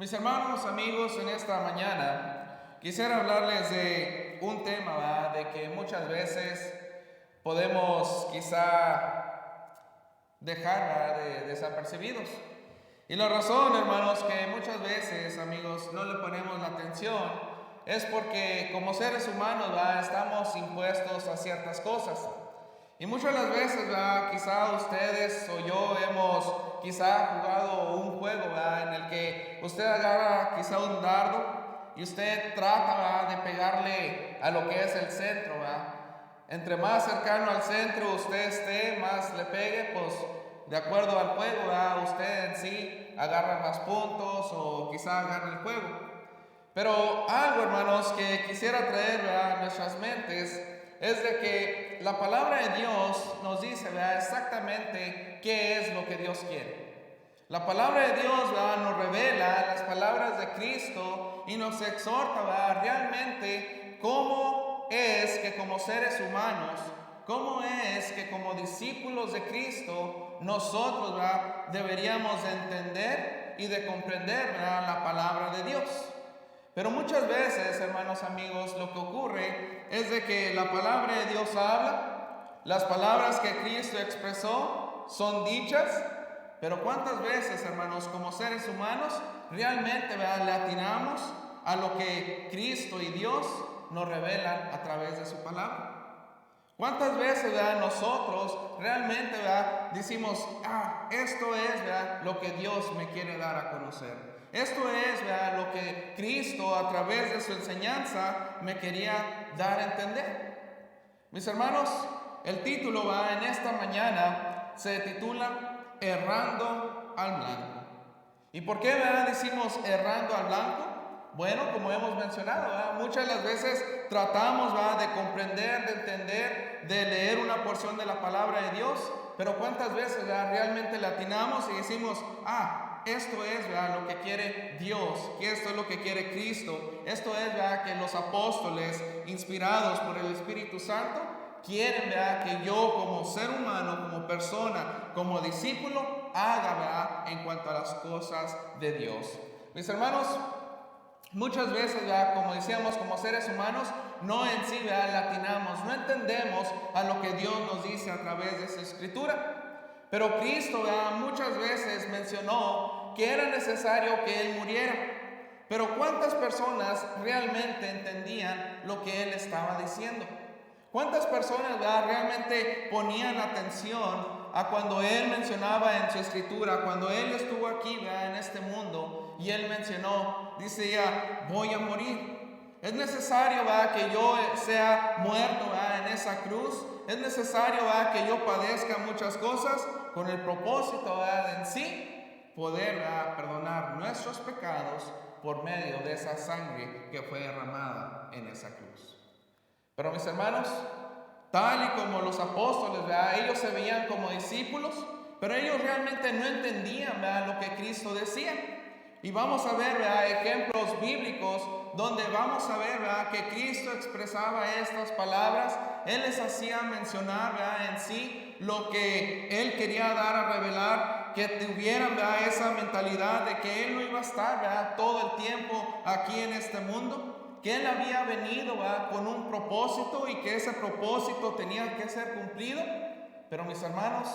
Mis hermanos, amigos, en esta mañana quisiera hablarles de un tema, ¿verdad? De que muchas veces podemos quizá dejar, ¿verdad?, de desapercibidos. Y la razón, hermanos, que muchas veces, amigos, no le ponemos la atención es porque como seres humanos, ¿verdad?, estamos impuestos a ciertas cosas. Y muchas de las veces, ¿verdad?, quizá ustedes o yo hemos quizá jugado un juego, ¿verdad?, en el que usted agarra quizá un dardo y usted trata, ¿verdad?, de pegarle a lo que es el centro, ¿verdad? Entre más cercano al centro usted esté, más le pegue, pues de acuerdo al juego, ¿verdad?, usted en sí agarra más puntos o quizá agarra el juego. Pero algo, hermanos, que quisiera traer, ¿verdad?, a nuestras mentes es de que la palabra de Dios nos dice, ¿verdad?, exactamente qué es lo que Dios quiere. La palabra de Dios, ¿verdad?, nos revela las palabras de Cristo y nos exhorta, ¿verdad?, realmente cómo es que como seres humanos, cómo es que como discípulos de Cristo nosotros, ¿verdad?, deberíamos de entender y de comprender, ¿verdad?, la palabra de Dios. Pero muchas veces, hermanos amigos, lo que ocurre es de que la palabra de Dios habla, las palabras que Cristo expresó son dichas, pero ¿cuántas veces, hermanos, como seres humanos, realmente, ¿verdad?, le atinamos a lo que Cristo y Dios nos revelan a través de su palabra? ¿Cuántas veces, ¿verdad?, nosotros realmente, ¿verdad?, decimos, esto es, ¿verdad?, lo que Dios me quiere dar a conocer? Esto es, ¿verdad?, lo que Cristo a través de su enseñanza me quería dar a entender. Mis hermanos, el título, ¿verdad?, en esta mañana se titula Errando al Blanco. ¿Y por qué, ¿verdad?, decimos errando al blanco? Bueno, como hemos mencionado, ¿verdad?, muchas de las veces tratamos, ¿verdad?, de comprender, de entender, de leer una porción de la palabra de Dios, pero ¿cuántas veces, ¿verdad?, realmente le atinamos y decimos, esto es, ¿verdad?, lo que quiere Dios, que esto es lo que quiere Cristo, esto es, ¿verdad?, que los apóstoles, inspirados por el Espíritu Santo, quieren, ¿verdad?, que yo como ser humano, como persona, como discípulo, haga, ¿verdad?, en cuanto a las cosas de Dios. Mis hermanos, muchas veces, ¿verdad?, como decíamos, como seres humanos, no en sí, ¿verdad?, le atinamos, no entendemos a lo que Dios nos dice a través de su Escritura. Pero Cristo, ¿verdad?, muchas veces mencionó que era necesario que Él muriera. Pero ¿cuántas personas realmente entendían lo que Él estaba diciendo? ¿Cuántas personas, ¿verdad?, realmente ponían atención a cuando Él mencionaba en su Escritura, cuando Él estuvo aquí, ¿verdad?, en este mundo, y Él mencionó, dice ya, voy a morir? Es necesario, ¿verdad?, que yo sea muerto, ¿verdad?, en esa cruz. Es necesario, ¿verdad?, que yo padezca muchas cosas con el propósito, ¿verdad?, en sí poder, ¿verdad?, perdonar nuestros pecados por medio de esa sangre que fue derramada en esa cruz. Pero mis hermanos, tal y como los apóstoles, ¿verdad?, ellos se veían como discípulos, pero ellos realmente no entendían, ¿verdad?, lo que Cristo decía. Y vamos a ver, ¿verdad?, ejemplos bíblicos donde vamos a ver, ¿verdad?, que Cristo expresaba estas palabras. Él les hacía mencionar, ¿verdad?, en sí lo que Él quería dar a revelar, que tuvieran, ¿verdad?, esa mentalidad de que Él no iba a estar, ¿verdad?, todo el tiempo aquí en este mundo, que Él había venido, ¿verdad?, con un propósito y que ese propósito tenía que ser cumplido. Pero mis hermanos,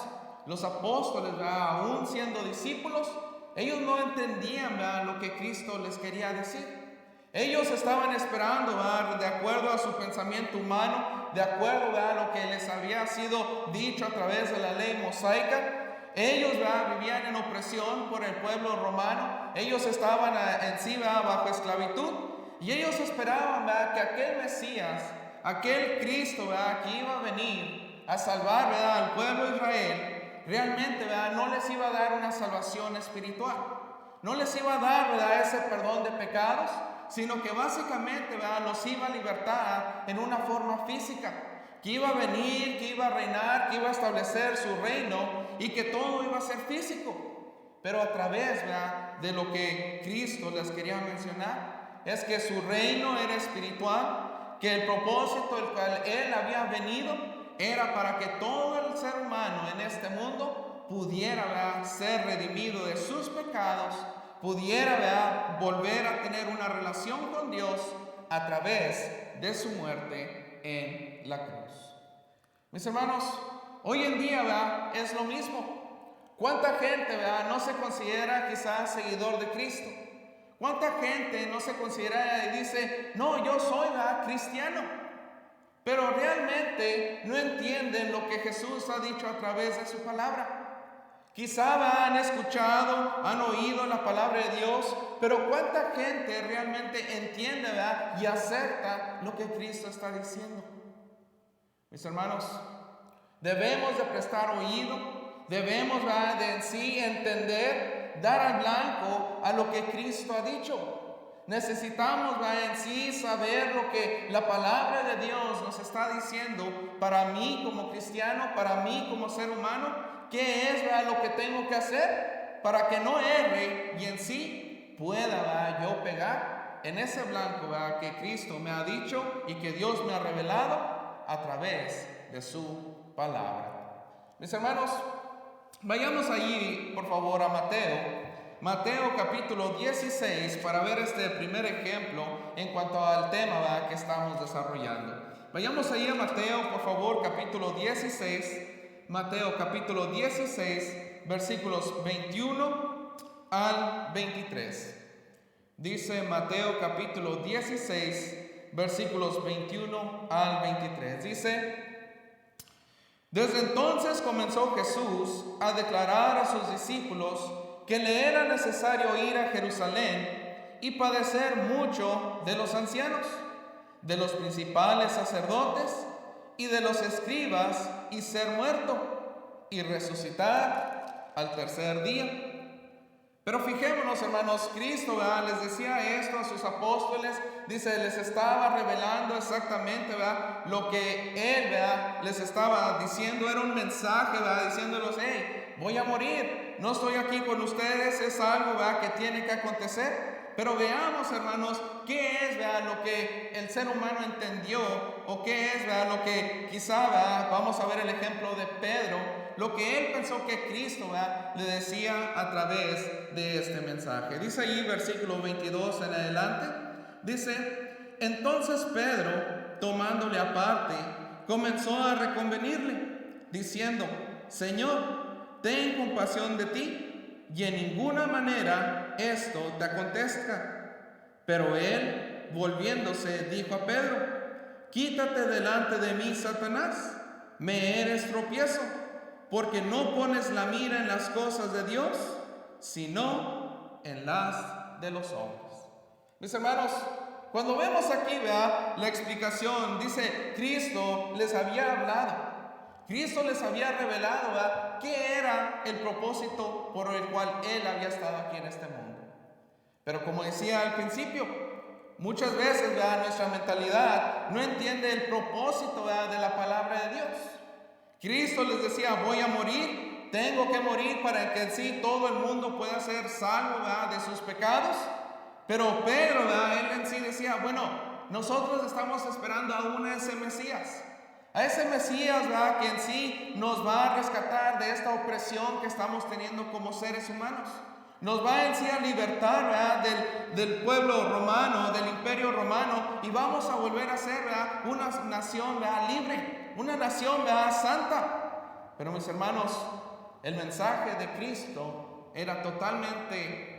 los apóstoles, ¿verdad?, aún siendo discípulos, ellos no entendían, ¿verdad?, lo que Cristo les quería decir. Ellos estaban esperando, ¿verdad?, de acuerdo a su pensamiento humano, de acuerdo, ¿verdad?, a lo que les había sido dicho a través de la ley mosaica. Ellos, ¿verdad?, vivían en opresión por el pueblo romano. Ellos estaban en sí, ¿verdad?, bajo esclavitud. Y ellos esperaban, ¿verdad?, que aquel Mesías, aquel Cristo, ¿verdad?, que iba a venir a salvar, ¿verdad?, al pueblo de Israel, realmente, ¿verdad?, no les iba a dar una salvación espiritual. No les iba a dar, ¿verdad?, ese perdón de pecados, sino que básicamente, ¿verdad?, los iba a libertar en una forma física, que iba a venir, que iba a reinar, que iba a establecer su reino y que todo iba a ser físico. Pero a través, ¿verdad?, de lo que Cristo les quería mencionar, es que su reino era espiritual, que el propósito el cual Él había venido era para que todo el ser humano en este mundo pudiera, ¿verdad?, ser redimido de sus pecados pudiera, ¿verdad?, volver a tener una relación con Dios a través de su muerte en la cruz. Mis hermanos, hoy en día, ¿verdad?, es lo mismo. ¿Cuánta gente, ¿verdad?, no se considera quizás seguidor de Cristo? ¿Cuánta gente no se considera y dice, no, yo soy, ¿verdad?, cristiano? Pero realmente no entienden lo que Jesús ha dicho a través de su palabra. Quizá han escuchado, han oído la palabra de Dios, pero ¿cuánta gente realmente entiende, ¿verdad?, y acepta lo que Cristo está diciendo? Mis hermanos, debemos de prestar oído, debemos, ¿verdad?, de en sí entender, dar al blanco a lo que Cristo ha dicho. Necesitamos, ¿verdad?, en sí saber lo que la palabra de Dios nos está diciendo para mí como cristiano, para mí como ser humano. ¿Qué es, ¿verdad?, lo que tengo que hacer para que no erre y en sí pueda, ¿verdad?, yo pegar en ese blanco, ¿verdad?, que Cristo me ha dicho y que Dios me ha revelado a través de su palabra? Mis hermanos, vayamos allí, por favor, a Mateo capítulo 16 para ver este primer ejemplo en cuanto al tema, ¿verdad?, que estamos desarrollando. Vayamos allí a Mateo, por favor, capítulo 16. Mateo capítulo 16, versículos 21 al 23. Dice Mateo capítulo 16, versículos 21 al 23. Dice: desde entonces comenzó Jesús a declarar a sus discípulos que le era necesario ir a Jerusalén y padecer mucho de los ancianos, de los principales sacerdotes y de los escribas, y ser muerto y resucitar al tercer día. Pero fijémonos, hermanos, Cristo, ¿verdad?, les decía esto a sus apóstoles. Dice, les estaba revelando exactamente, ¿verdad?, lo que Él, ¿verdad?, les estaba diciendo. Era un mensaje, ¿verdad?, diciéndolos, hey, voy a morir, no estoy aquí con ustedes, es algo, ¿verdad?, que tiene que acontecer. Pero veamos, hermanos, qué es, ¿verdad?, lo que el ser humano entendió, o qué es, ¿verdad?, lo que quizá, ¿verdad?, vamos a ver el ejemplo de Pedro, lo que él pensó que Cristo, ¿verdad?, le decía a través de este mensaje. Dice ahí, versículo 22 en adelante, dice: entonces Pedro, tomándole aparte, comenzó a reconvenirle, diciendo: Señor, ten compasión de ti, y en ninguna manera esto te acontezca. Pero él, volviéndose, dijo a Pedro: quítate delante de mí, Satanás, me eres tropiezo, porque no pones la mira en las cosas de Dios, sino en las de los hombres. Mis hermanos, cuando vemos aquí, ¿verdad?, la explicación, dice, Cristo les había hablado. Cristo les había revelado, ¿verdad?, qué era el propósito por el cual Él había estado aquí en este mundo. Pero como decía al principio, muchas veces, ¿verdad?, nuestra mentalidad no entiende el propósito, ¿verdad?, de la palabra de Dios. Cristo les decía, voy a morir, tengo que morir para que en sí todo el mundo pueda ser salvo, ¿verdad?, de sus pecados. Pero Pedro, ¿verdad?, él en sí decía, bueno, nosotros estamos esperando aún a ese Mesías. A ese Mesías, ¿verdad?, que en sí nos va a rescatar de esta opresión que estamos teniendo como seres humanos. Nos va en sí a libertar, ¿verdad?, del pueblo romano, del imperio romano, y vamos a volver a ser, ¿verdad?, una nación, ¿verdad?, libre, una nación, ¿verdad?, santa. Pero mis hermanos, el mensaje de Cristo era totalmente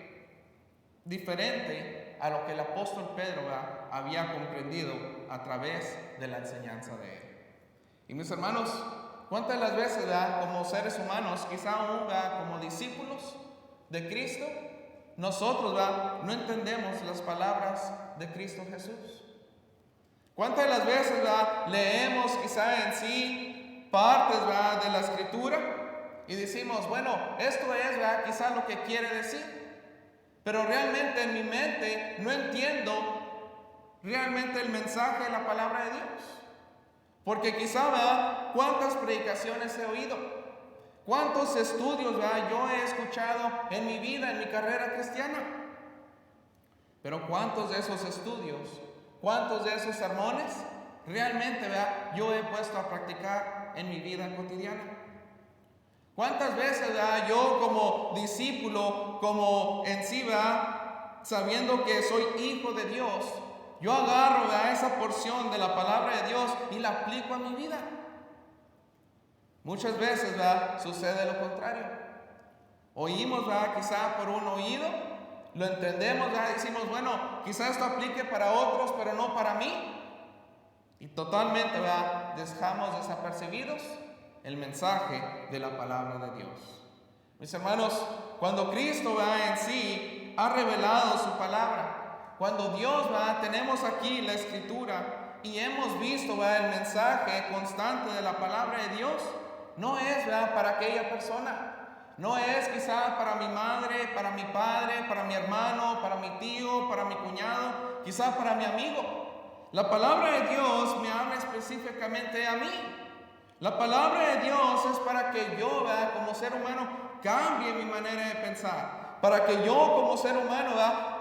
diferente a lo que el apóstol Pedro, ¿verdad?, había comprendido a través de la enseñanza de él. Y mis hermanos, ¿cuántas las veces, ¿verdad?, como seres humanos, quizá aún, ¿verdad?, como discípulos de Cristo, nosotros, ¿verdad?, no entendemos las palabras de Cristo Jesús? ¿Cuántas de las veces, ¿verdad?, leemos quizá en sí partes, ¿verdad?, de la Escritura y decimos, bueno, esto es, ¿verdad?, quizá lo que quiere decir, pero realmente en mi mente no entiendo realmente el mensaje de la palabra de Dios? Porque quizá, ¿verdad?, cuántas predicaciones he oído, cuántos estudios, ¿verdad?, yo he escuchado en mi vida, en mi carrera cristiana. Pero cuántos de esos estudios, cuántos de esos sermones, realmente, ¿verdad?, yo he puesto a practicar en mi vida cotidiana. ¿Cuántas veces yo como discípulo, como en sí, sabiendo que soy hijo de Dios, yo agarro esa porción de la palabra de Dios y la aplico a mi vida? Muchas veces sucede lo contrario. Oímos quizá por un oído, lo entendemos, decimos, bueno, quizá esto aplique para otros, pero no para mí. Y totalmente dejamos desapercibidos el mensaje de la palabra de Dios. Mis hermanos, cuando Cristo en sí ha revelado su palabra, cuando Dios tenemos aquí la escritura y hemos visto el mensaje constante de la palabra de Dios, no es para aquella persona, no es quizá para mi madre, para mi padre, para mi hermano, para mi tío, para mi cuñado, quizá para mi amigo. La palabra de Dios me habla específicamente a mí. La palabra de Dios es para que yo, como ser humano, cambie mi manera de pensar. Para que yo, como ser humano,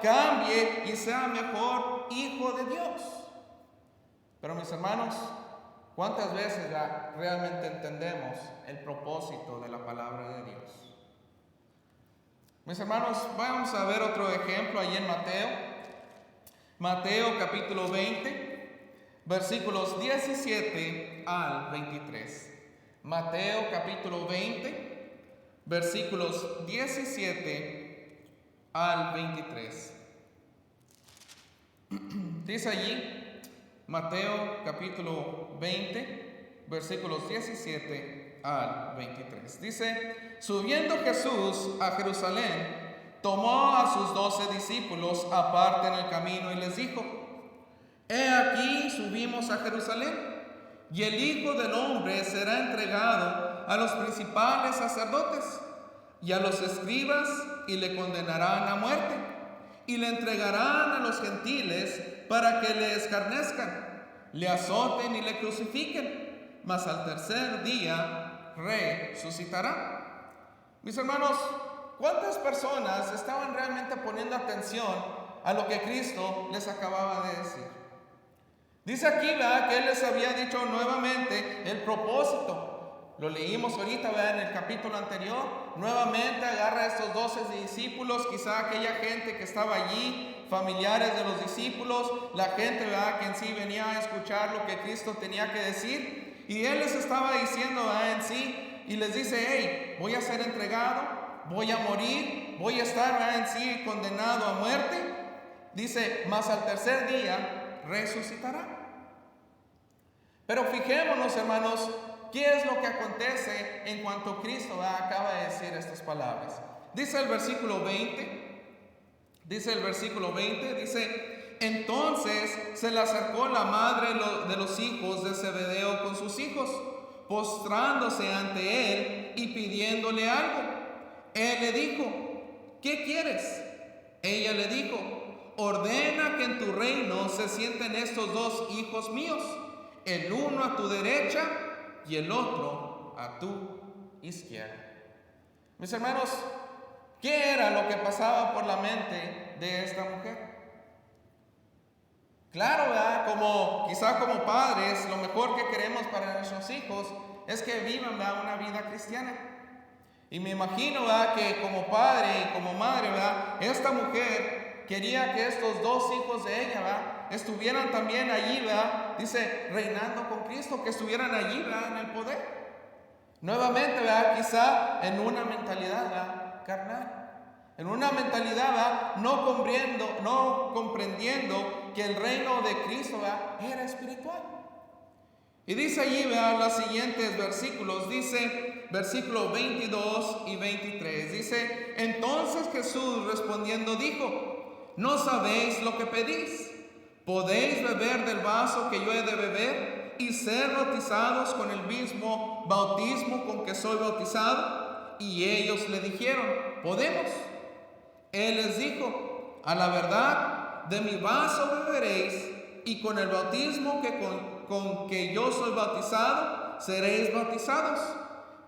cambie y sea mejor hijo de Dios. Pero mis hermanos, ¿cuántas veces realmente entendemos el propósito de la palabra de Dios? Mis hermanos, vamos a ver otro ejemplo ahí en Mateo. Mateo capítulo 20, versículos 17 al 23. Mateo capítulo 20, versículos 17 al 23. Dice allí, Mateo capítulo 20, versículos 17 al 23. Dice, subiendo Jesús a Jerusalén, tomó a sus 12 discípulos aparte en el camino y les dijo, he aquí subimos a Jerusalén, y el Hijo del Hombre será entregado a los principales sacerdotes y a los escribas, y le condenarán a muerte, y le entregarán a los gentiles para que le escarnezcan, le azoten y le crucifiquen, mas al tercer día resucitará. Mis hermanos, ¿cuántas personas estaban realmente poniendo atención a lo que Cristo les acababa de decir? Dice aquí que Él les había dicho nuevamente el propósito. Lo leímos ahorita en el capítulo anterior. Nuevamente agarra a estos 12 discípulos, quizá aquella gente que estaba allí, familiares de los discípulos, la gente que en sí venía a escuchar lo que Cristo tenía que decir. Y Él les estaba diciendo en sí, y les dice, hey, voy a ser entregado, voy a morir, voy a estar en sí condenado a muerte. Dice, mas al tercer día resucitará. Pero fijémonos, hermanos, ¿qué es lo que acontece en cuanto Cristo acaba de decir estas palabras? Dice el versículo 20, dice, entonces se le acercó la madre de los hijos de Zebedeo con sus hijos, postrándose ante él y pidiéndole algo. Él le dijo, ¿qué quieres? Ella le dijo, ordena que en tu reino se sienten estos 2 hijos míos, el uno a tu derecha y el otro a tu izquierda. Mis hermanos, ¿qué era lo que pasaba por la mente de esta mujer? Claro, quizá como padres, lo mejor que queremos para nuestros hijos es que vivan una vida cristiana. Y me imagino que como padre y como madre, esta mujer quería que estos 2 hijos de ella estuvieran también allí, dice, reinando con Cristo, que estuvieran allí en el poder. Nuevamente, quizá en una mentalidad carnal, en una mentalidad no comprendiendo que el reino de Cristo era espiritual. Y dice allí, los siguientes versículos, dice, versículos 22 y 23, dice, entonces Jesús respondiendo dijo, ¿no sabéis lo que pedís? ¿Podéis beber del vaso que yo he de beber y ser bautizados con el mismo bautismo con que soy bautizado? Y ellos le dijeron, podemos. Él les dijo, a la verdad, de mi vaso beberéis, y con el bautismo con que yo soy bautizado, seréis bautizados.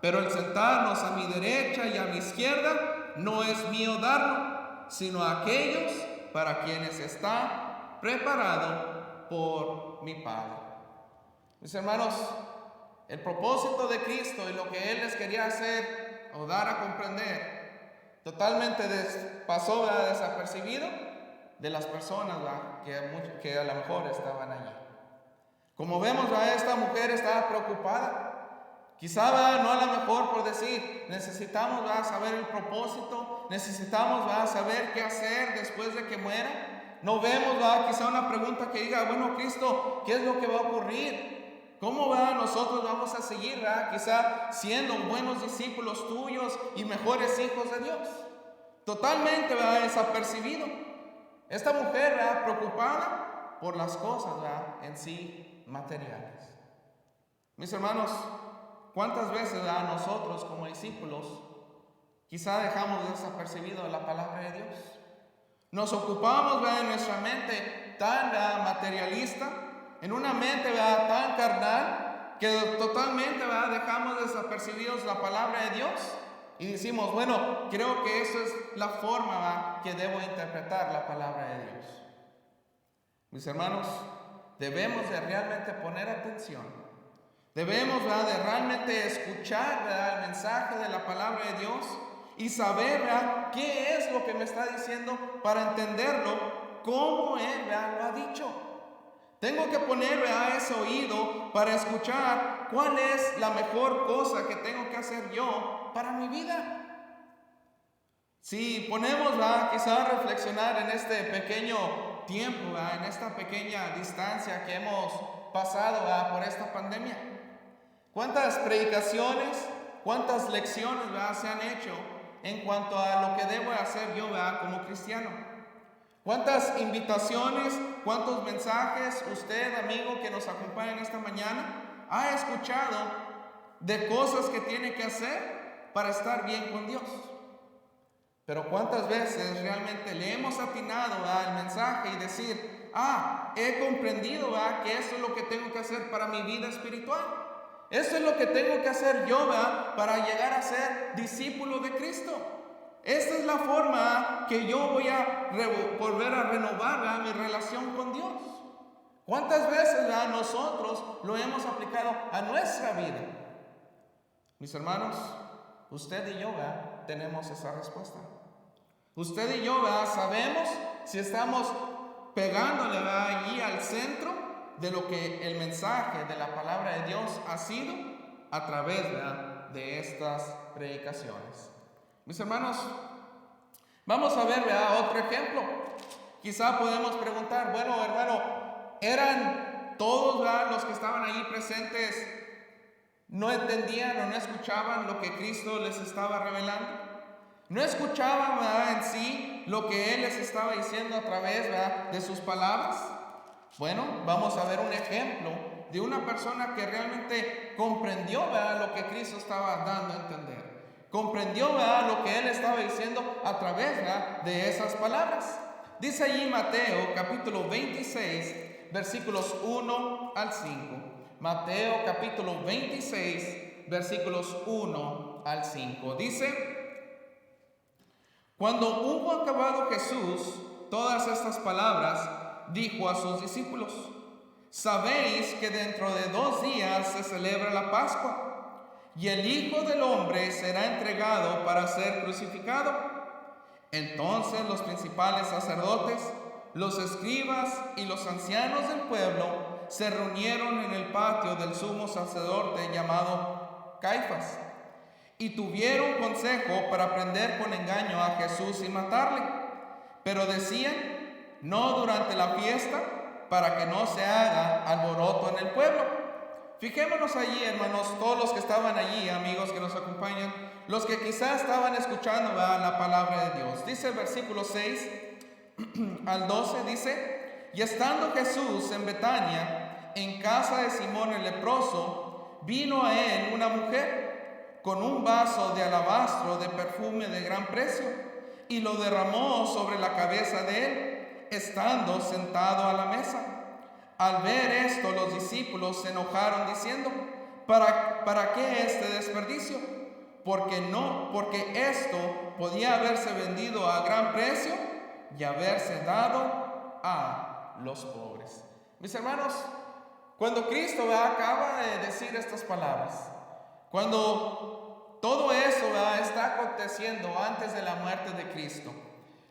Pero el sentarnos a mi derecha y a mi izquierda no es mío darlo, sino a aquellos para quienes está preparado por mi Padre. Mis hermanos, el propósito de Cristo y lo que Él les quería hacer o dar a comprender, totalmente pasó, ¿verdad?, desapercibido de las personas, ¿verdad?, que a lo mejor estaban allí. Como vemos, ¿verdad?, esta mujer estaba preocupada. Quizá, ¿verdad?, no a lo mejor por decir, necesitamos, ¿verdad?, saber el propósito, necesitamos, ¿verdad?, saber qué hacer después de que muera. No vemos, ¿verdad?, quizá una pregunta que diga, bueno, Cristo, ¿qué es lo que va a ocurrir? ¿Cómo, ¿verdad?, nosotros vamos a seguir, ¿verdad?, quizá siendo buenos discípulos tuyos y mejores hijos de Dios? Totalmente, ¿verdad?, desapercibido. Esta mujer, ¿verdad?, preocupada por las cosas, ¿verdad?, en sí materiales. Mis hermanos, ¿cuántas veces, ¿verdad?, nosotros como discípulos quizá dejamos desapercibido la palabra de Dios? Nos ocupamos, ¿verdad?, en nuestra mente tan, ¿verdad?, materialista, en una mente, ¿verdad?, tan carnal, que totalmente, ¿verdad?, dejamos desapercibidos la palabra de Dios y decimos, bueno, creo que eso es la forma, ¿verdad?, que debo interpretar la palabra de Dios. Mis hermanos, debemos de realmente poner atención. Debemos, ¿verdad?, de realmente escuchar, ¿verdad?, el mensaje de la palabra de Dios y saber, ¿verdad?, qué es lo que me está diciendo para entenderlo como Él, ¿verdad?, lo ha dicho. Tengo que poner, ¿verdad?, ese oído para escuchar cuál es la mejor cosa que tengo que hacer yo para mi vida. Si ponemos, ¿verdad?, quizá a reflexionar en este pequeño tiempo, ¿verdad?, en esta pequeña distancia que hemos pasado, ¿verdad?, por esta pandemia. ¿Cuántas predicaciones, cuántas lecciones, ¿verdad?, se han hecho en cuanto a lo que debo hacer yo, ¿verdad?, como cristiano? ¿Cuántas invitaciones, cuántos mensajes usted, amigo, que nos acompaña en esta mañana, ha escuchado de cosas que tiene que hacer para estar bien con Dios? Pero ¿cuántas veces realmente le hemos atinado al mensaje y decir, he comprendido, ¿verdad?, que esto es lo que tengo que hacer para mi vida espiritual? Esto es lo que tengo que hacer yo, ¿verdad?, para llegar a ser discípulo de Cristo. Esta es la forma que yo voy a volver a renovar, ¿verdad?, mi relación con Dios. ¿Cuántas veces, ¿verdad?, nosotros lo hemos aplicado a nuestra vida? Mis hermanos, usted y yo, ¿verdad?, tenemos esa respuesta. Usted y yo, ¿verdad?, sabemos si estamos pegándole, ¿verdad?, allí al centro de lo que el mensaje de la palabra de Dios ha sido a través, ¿verdad?, de estas predicaciones. Mis hermanos, vamos a ver, ¿verdad?, otro ejemplo. Quizá podemos preguntar, bueno, hermano, ¿eran todos, ¿verdad?, los que estaban allí presentes no entendían o no escuchaban lo que Cristo les estaba revelando? ¿No escuchaban, ¿verdad?, en sí lo que Él les estaba diciendo a través, ¿verdad?, de sus palabras? Bueno, vamos a ver un ejemplo de una persona que realmente comprendió, ¿verdad?, lo que Cristo estaba dando a entender. Comprendió, ¿verdad?, lo que Él estaba diciendo a través, ¿verdad?, de esas palabras. Dice allí Mateo capítulo 26, versículos 1 al 5. Mateo capítulo 26, versículos 1 al 5. Dice: Cuando hubo acabado Jesús todas estas palabras, dijo a sus discípulos: Sabéis que dentro de 2 días se celebra la Pascua, y el Hijo del Hombre será entregado para ser crucificado. Entonces los principales sacerdotes, los escribas y los ancianos del pueblo se reunieron en el patio del sumo sacerdote llamado Caifás, y tuvieron consejo para prender con engaño a Jesús y matarle. Pero decían: no durante la fiesta, para que no se haga alboroto en el pueblo. Fijémonos allí, hermanos, todos los que estaban allí, amigos que nos acompañan, los que quizás estaban escuchando, ¿verdad?, la palabra de Dios. Dice el versículo 6 al 12, dice: Y estando Jesús en Betania, en casa de Simón el leproso, vino a él una mujer con un vaso de alabastro de perfume de gran precio, y lo derramó sobre la cabeza de él, estando sentado a la mesa. Al ver esto, los discípulos se enojaron diciendo: ¿Para qué este desperdicio? Porque esto podía haberse vendido a gran precio y haberse dado a los pobres. Mis hermanos, cuando Cristo acaba de decir estas palabras, cuando todo eso, ¿verdad?, está aconteciendo antes de la muerte de Cristo.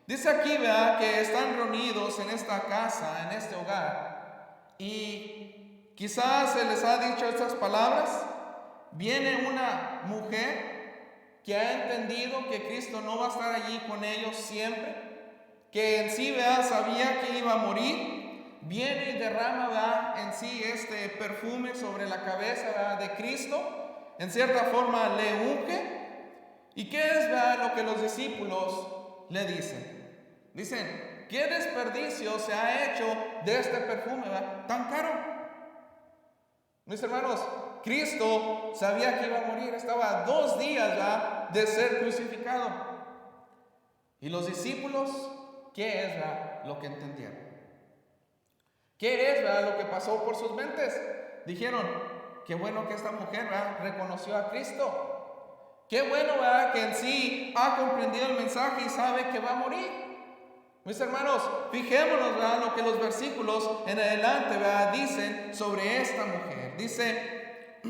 Dice aquí, ¿verdad?, que están reunidos en esta casa, en este hogar, y quizás se les ha dicho estas palabras. Viene una mujer que ha entendido que Cristo no va a estar allí con ellos siempre, que en sí, ¿verdad?, sabía que iba a morir. Viene y derrama, ¿verdad?, en sí este perfume sobre la cabeza, ¿verdad?, de Cristo. En cierta forma le unge. ¿Y qué es, ¿verdad?, lo que los discípulos le dicen? Dicen, ¿qué desperdicio se ha hecho de este perfume, ¿verdad?, tan caro? Mis hermanos, Cristo sabía que iba a morir. Estaba a 2 días, ¿verdad?, de ser crucificado. Y los discípulos, ¿qué es, ¿verdad?, lo que entendieron? ¿Qué es, ¿verdad?, lo que pasó por sus mentes? Dijeron, qué bueno que esta mujer, ¿verdad?, reconoció a Cristo. Qué bueno, ¿verdad?, que en sí ha comprendido el mensaje y sabe que va a morir. Mis hermanos, fijémonos, ¿verdad?, lo que los versículos en adelante, ¿verdad?, dicen sobre esta mujer. Dice,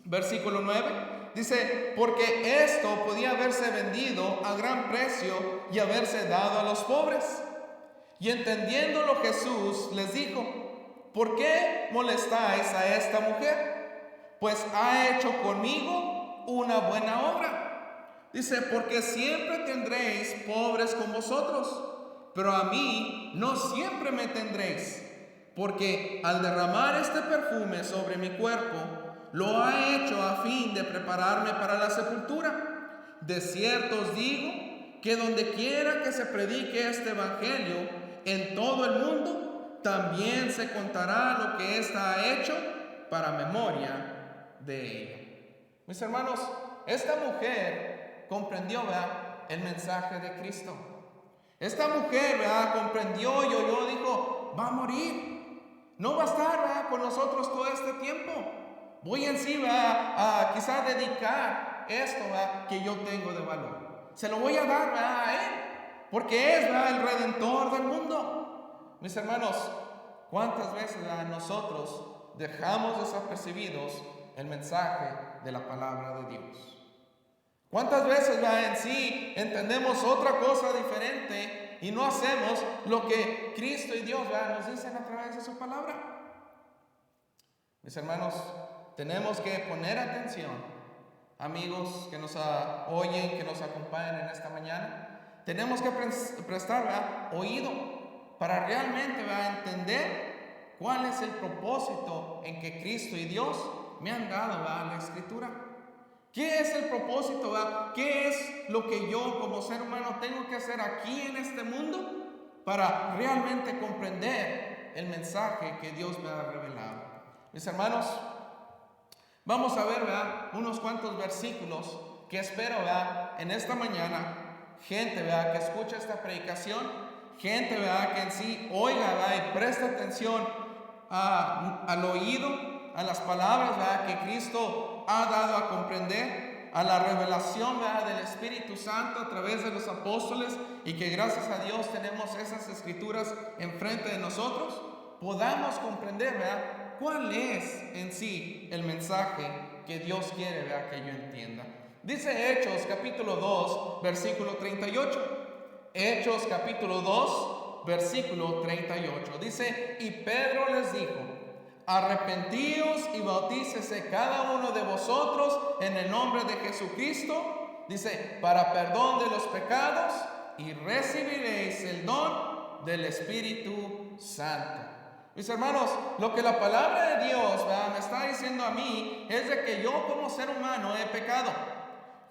versículo 9, dice, porque esto podía haberse vendido a gran precio y haberse dado a los pobres. Y entendiéndolo Jesús les dijo, ¿por qué molestáis a esta mujer? Pues ha hecho conmigo una buena obra. Dice, porque siempre tendréis pobres con vosotros, pero a mí no siempre me tendréis, porque al derramar este perfume sobre mi cuerpo, lo ha hecho a fin de prepararme para la sepultura. De cierto os digo que donde quiera que se predique este evangelio en todo el mundo, también se contará lo que ésta ha hecho para memoria de ella. Mis hermanos, esta mujer comprendió, ¿verdad?, el mensaje de Cristo. Esta mujer, ¿verdad?, comprendió y oyó, dijo, va a morir. No va a estar, ¿verdad?, con nosotros todo este tiempo. Voy en sí, ¿verdad?, a quizás dedicar esto, ¿verdad?, que yo tengo de valor. Se lo voy a dar, ¿verdad?, a Él, porque es, ¿verdad?, el Redentor del mundo. Mis hermanos, ¿cuántas veces, ¿verdad?, nosotros dejamos desapercibidos el mensaje de la palabra de Dios? ¿Cuántas veces, ¿verdad?, en sí entendemos otra cosa diferente y no hacemos lo que Cristo y Dios, ¿verdad?, nos dicen a través de su palabra? Mis hermanos, tenemos que poner atención, amigos que nos oyen, que nos acompañan en esta mañana. Tenemos que prestar, ¿verdad?, oído para realmente, ¿verdad?, entender cuál es el propósito en que Cristo y Dios me han dado, ¿verdad?, la Escritura. ¿Qué es el propósito, ¿verdad? ¿Qué es lo que yo como ser humano tengo que hacer aquí en este mundo para realmente comprender el mensaje que Dios me ha revelado? Mis hermanos, vamos a ver, ¿verdad?, unos cuantos versículos que espero, ¿verdad?, en esta mañana, gente, ¿verdad?, que escucha esta predicación, gente, ¿verdad?, que en sí oiga, ¿verdad?, y presta atención al oído, a las palabras, ¿verdad?, que Cristo ha dado a comprender, a la revelación, ¿verdad?, del Espíritu Santo a través de los apóstoles, y que gracias a Dios tenemos esas escrituras enfrente de nosotros, podamos comprender, ¿verdad?, cuál es en sí el mensaje que Dios quiere, ¿verdad?, que yo entienda. Dice Hechos capítulo 2, versículo 38. Hechos capítulo 2, versículo 38. Dice, y Pedro les dijo, arrepentíos y bautícese cada uno de vosotros en el nombre de Jesucristo, dice, para perdón de los pecados, y recibiréis el don del Espíritu Santo. Mis hermanos, lo que la palabra de Dios, ¿verdad?, me está diciendo a mí es de que yo como ser humano he pecado.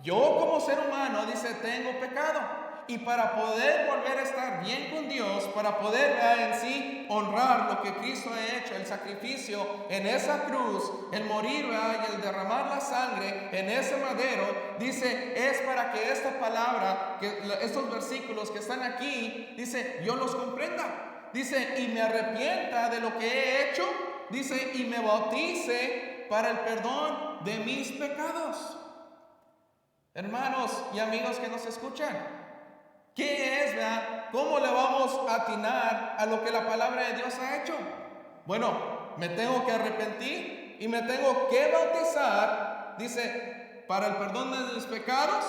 Yo como ser humano, dice, tengo pecado. Y para poder volver a estar bien con Dios, para poder, ¿verdad?, en sí honrar lo que Cristo ha hecho, el sacrificio en esa cruz, el morir, ¿verdad?, y el derramar la sangre en ese madero, dice, es para que esta palabra, que estos versículos que están aquí, dice, yo los comprenda. Dice, y me arrepienta de lo que he hecho, dice, y me bautice para el perdón de mis pecados. Hermanos y amigos que nos escuchan, ¿qué es, verdad? ¿Cómo le vamos a atinar a lo que la palabra de Dios ha hecho? Bueno, me tengo que arrepentir y me tengo que bautizar, dice, para el perdón de mis pecados,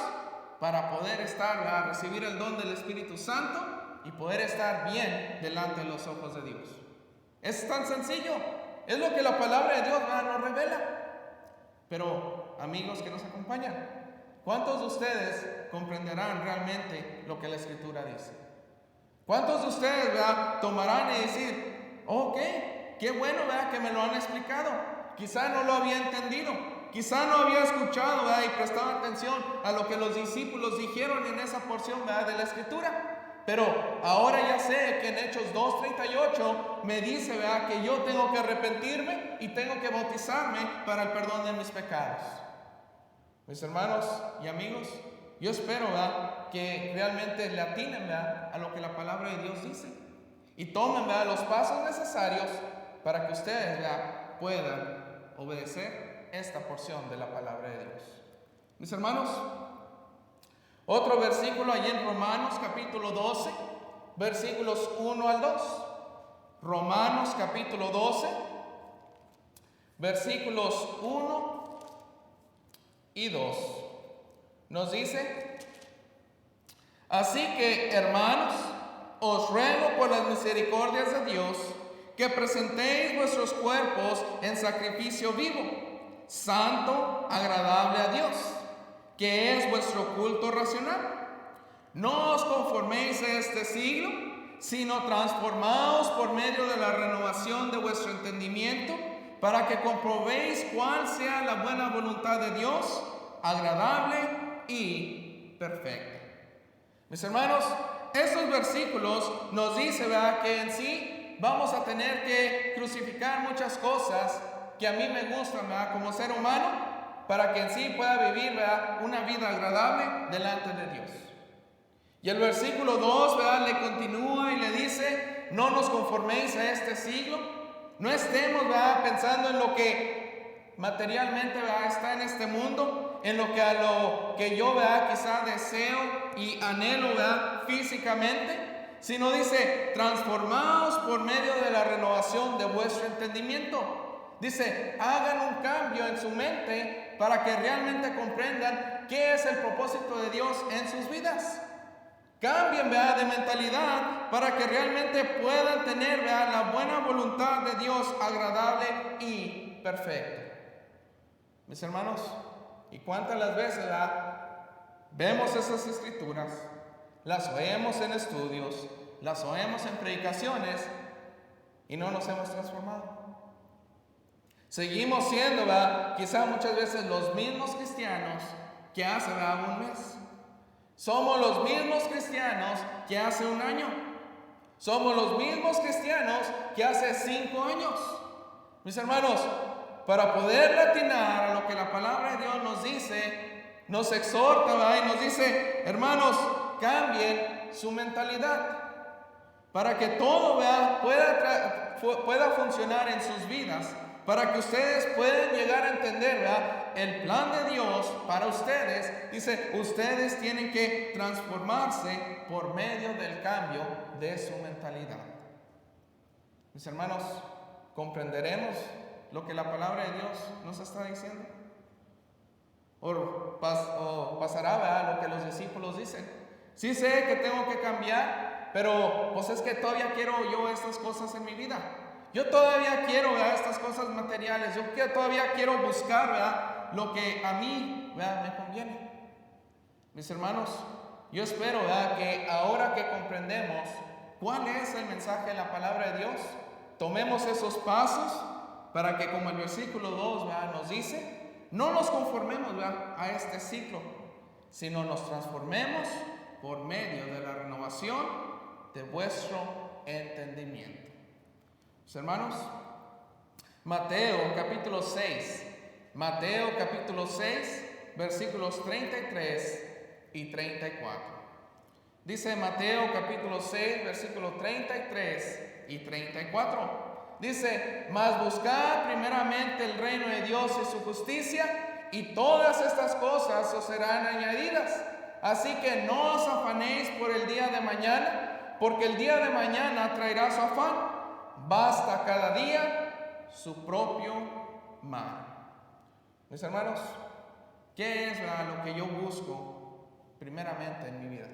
para poder estar, recibir el don del Espíritu Santo y poder estar bien delante de los ojos de Dios. Es tan sencillo. Es lo que la palabra de Dios nos revela. Pero, amigos que nos acompañan, ¿cuántos de ustedes comprenderán realmente lo que la Escritura dice? ¿Cuántos de ustedes tomarán y decir, ok, qué bueno que me lo han explicado? Quizá no lo había entendido, quizá no había escuchado y prestado atención a lo que los discípulos dijeron en esa porción de la Escritura. Pero ahora ya sé que en Hechos 2:38 me dice que yo tengo que arrepentirme y tengo que bautizarme para el perdón de mis pecados. Mis hermanos y amigos, yo espero que realmente le atinen a lo que la palabra de Dios dice y tomen los pasos necesarios para que ustedes puedan obedecer esta porción de la palabra de Dios. Mis hermanos, otro versículo allí en Romanos capítulo 12, versículos 1 al 2. Romanos capítulo 12, versículos 1 y 2. Nos dice: así que, hermanos, os ruego por las misericordias de Dios que presentéis vuestros cuerpos en sacrificio vivo, santo, agradable a Dios, que es vuestro culto racional. No os conforméis a este siglo, sino transformaos por medio de la renovación de vuestro entendimiento, para que comprobéis cuál sea la buena voluntad de Dios, agradable y perfecta. Mis hermanos, estos versículos nos dicen que en sí vamos a tener que crucificar muchas cosas que a mí me gustan como ser humano, para que en sí pueda vivir una vida agradable delante de Dios. Y el versículo 2 le continúa y le dice: no nos conforméis a este siglo, no estemos pensando en lo que materialmente está en este mundo, en lo que yo quizá deseo y anhelo físicamente, sino dice: transformaos por medio de la renovación de vuestro entendimiento. Dice, hagan un cambio en su mente para que realmente comprendan qué es el propósito de Dios en sus vidas. Cambien de mentalidad para que realmente puedan tener la buena voluntad de Dios, agradable y perfecta. Mis hermanos, ¿y cuántas las veces vemos esas escrituras? Las oímos en estudios, las oímos en predicaciones y no nos hemos transformado. Seguimos siendo, quizá muchas veces los mismos cristianos que hace un mes. Somos los mismos cristianos que hace un año. Somos los mismos cristianos que hace 5 años. Mis hermanos, para poder atinar a lo que la palabra de Dios nos dice, nos exhorta y nos dice: hermanos, cambien su mentalidad para que todo pueda funcionar en sus vidas, para que ustedes puedan llegar a entender el plan de Dios para ustedes. Dice, ustedes tienen que transformarse por medio del cambio de su mentalidad. Mis hermanos, ¿comprenderemos lo que la palabra de Dios nos está diciendo? ¿O pasará lo que los discípulos dicen? Sí sé que tengo que cambiar, pero pues es que todavía quiero yo estas cosas en mi vida. Yo todavía quiero estas cosas materiales. Yo todavía quiero buscar lo que a mí me conviene. Mis hermanos, yo espero que ahora que comprendemos cuál es el mensaje de la palabra de Dios, tomemos esos pasos para que, como el versículo 2 nos dice, no nos conformemos a este ciclo, sino nos transformemos por medio de la renovación de vuestro entendimiento. Hermanos, Mateo capítulo 6, versículos 33 y 34. Dice Mateo capítulo 6, versículos 33 y 34. Dice: mas buscad primeramente el reino de Dios y su justicia, y todas estas cosas os serán añadidas. Así que no os afanéis por el día de mañana, porque el día de mañana traerá su afán. Basta cada día su propio mal. Mis hermanos, ¿Qué es lo que yo busco primeramente en mi vida?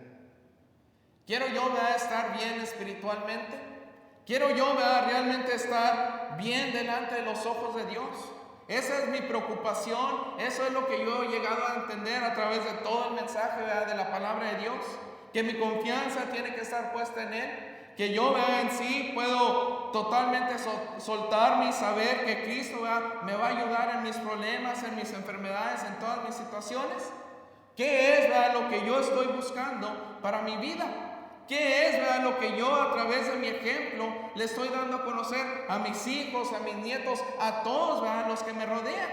¿Quiero yo estar bien espiritualmente? ¿Quiero yo realmente estar bien delante de los ojos de Dios? Esa es mi preocupación. Eso es lo que yo he llegado a entender a través de todo el mensaje de la palabra de Dios. Que mi confianza tiene que estar puesta en Él. Que yo en sí puedo totalmente soltarme y saber que Cristo me va a ayudar en mis problemas, en mis enfermedades, en todas mis situaciones. ¿Qué es lo que yo estoy buscando para mi vida? ¿Qué es lo que yo a través de mi ejemplo le estoy dando a conocer a mis hijos, a mis nietos, a todos los que me rodean?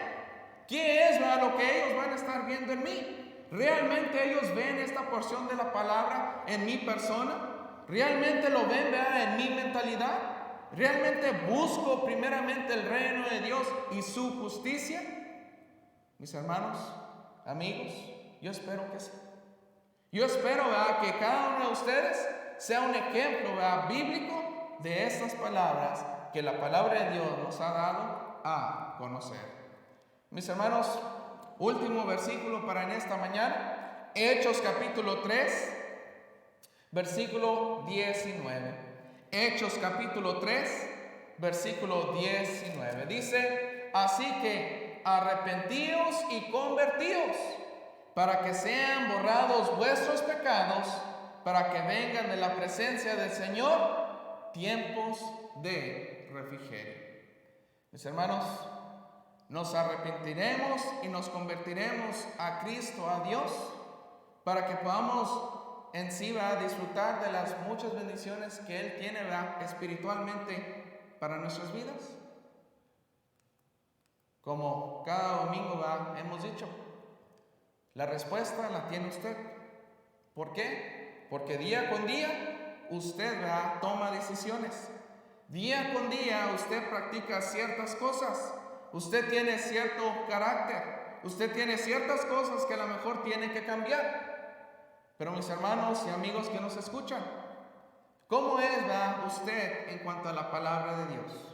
¿Qué es lo que ellos van a estar viendo en mí? ¿Realmente ellos ven esta porción de la palabra en mi persona? ¿Realmente lo ven en mi mentalidad? ¿Realmente busco primeramente el reino de Dios y su justicia? Mis hermanos, amigos, yo espero que sí. Yo espero que cada uno de ustedes sea un ejemplo bíblico de estas palabras que la palabra de Dios nos ha dado a conocer. Mis hermanos, último versículo para en esta mañana, Hechos capítulo 3, versículo 19. Hechos capítulo 3, versículo 19. Dice, así que arrepentíos y convertíos, para que sean borrados vuestros pecados, para que vengan de la presencia del Señor tiempos de refrigerio. Mis hermanos, nos arrepentiremos y nos convertiremos a Cristo, a Dios, para que podamos en sí disfrutar de las muchas bendiciones que Él tiene espiritualmente para nuestras vidas. Como cada domingo hemos dicho, la respuesta la tiene usted. ¿Por qué? Porque día con día usted toma decisiones. Día con día usted practica ciertas cosas. Usted tiene cierto carácter. Usted tiene ciertas cosas que a lo mejor tiene que cambiar. Pero mis hermanos y amigos que nos escuchan, ¿cómo es usted en cuanto a la palabra de Dios?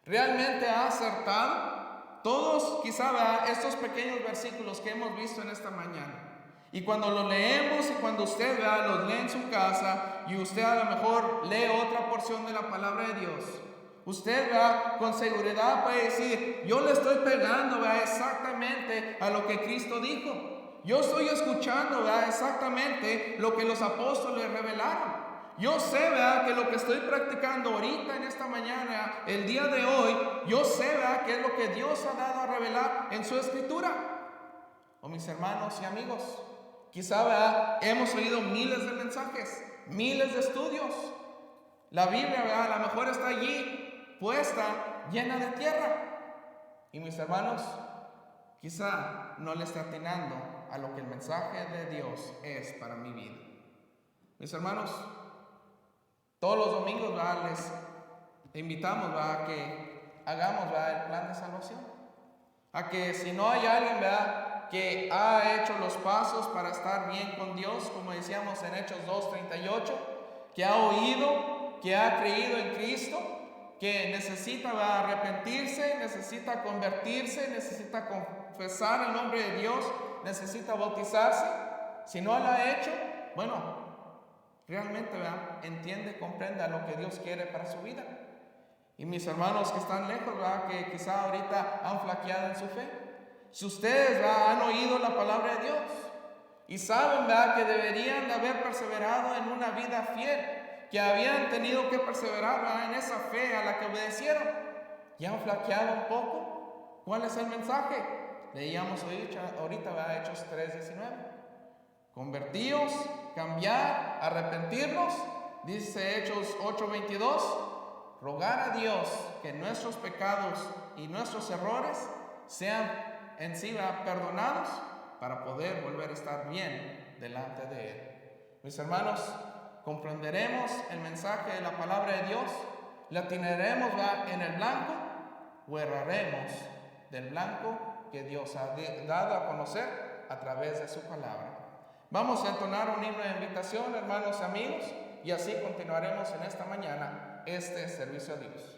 ¿Realmente ha acertado? Todos quizá estos pequeños versículos que hemos visto en esta mañana, y cuando los leemos y cuando usted los lee en su casa y usted a lo mejor lee otra porción de la palabra de Dios, usted con seguridad puede decir, yo le estoy pegando exactamente a lo que Cristo dijo. Yo estoy escuchando exactamente lo que los apóstoles revelaron. Yo sé que lo que estoy practicando ahorita en esta mañana, el día de hoy, yo sé que es lo que Dios ha dado a revelar en su escritura. Oh, mis hermanos y amigos, quizá hemos oído miles de mensajes, miles de estudios. La Biblia a lo mejor está allí puesta, llena de tierra. Y mis hermanos, quizá no le está atinando a lo que el mensaje de Dios es para mi vida. Mis hermanos, todos los domingos les invitamos a que hagamos el plan de salvación. A que si no hay alguien que ha hecho los pasos para estar bien con Dios, como decíamos en Hechos 2:38, que ha oído, que ha creído en Cristo, que necesita arrepentirse, necesita convertirse, necesita confesar el nombre de Dios, necesita bautizarse. Si no lo ha hecho, bueno, realmente entiende, comprenda lo que Dios quiere para su vida. Y mis hermanos que están lejos, que quizá ahorita han flaqueado en su fe, si ustedes han oído la palabra de Dios y saben que deberían de haber perseverado en una vida fiel, que habían tenido que perseverar en esa fe a la que obedecieron, y han flaqueado un poco, ¿cuál es el mensaje? Leíamos ahorita Hechos 3:19. Convertíos, cambiar, arrepentirnos, dice Hechos 8:22, rogar a Dios que nuestros pecados y nuestros errores sean en sí perdonados para poder volver a estar bien delante de Él. Mis hermanos, comprenderemos el mensaje de la palabra de Dios, le atinaremos en el blanco o erraremos del blanco que Dios ha dado a conocer a través de su palabra. Vamos a entonar un himno de invitación, hermanos y amigos, y así continuaremos en esta mañana este servicio a Dios.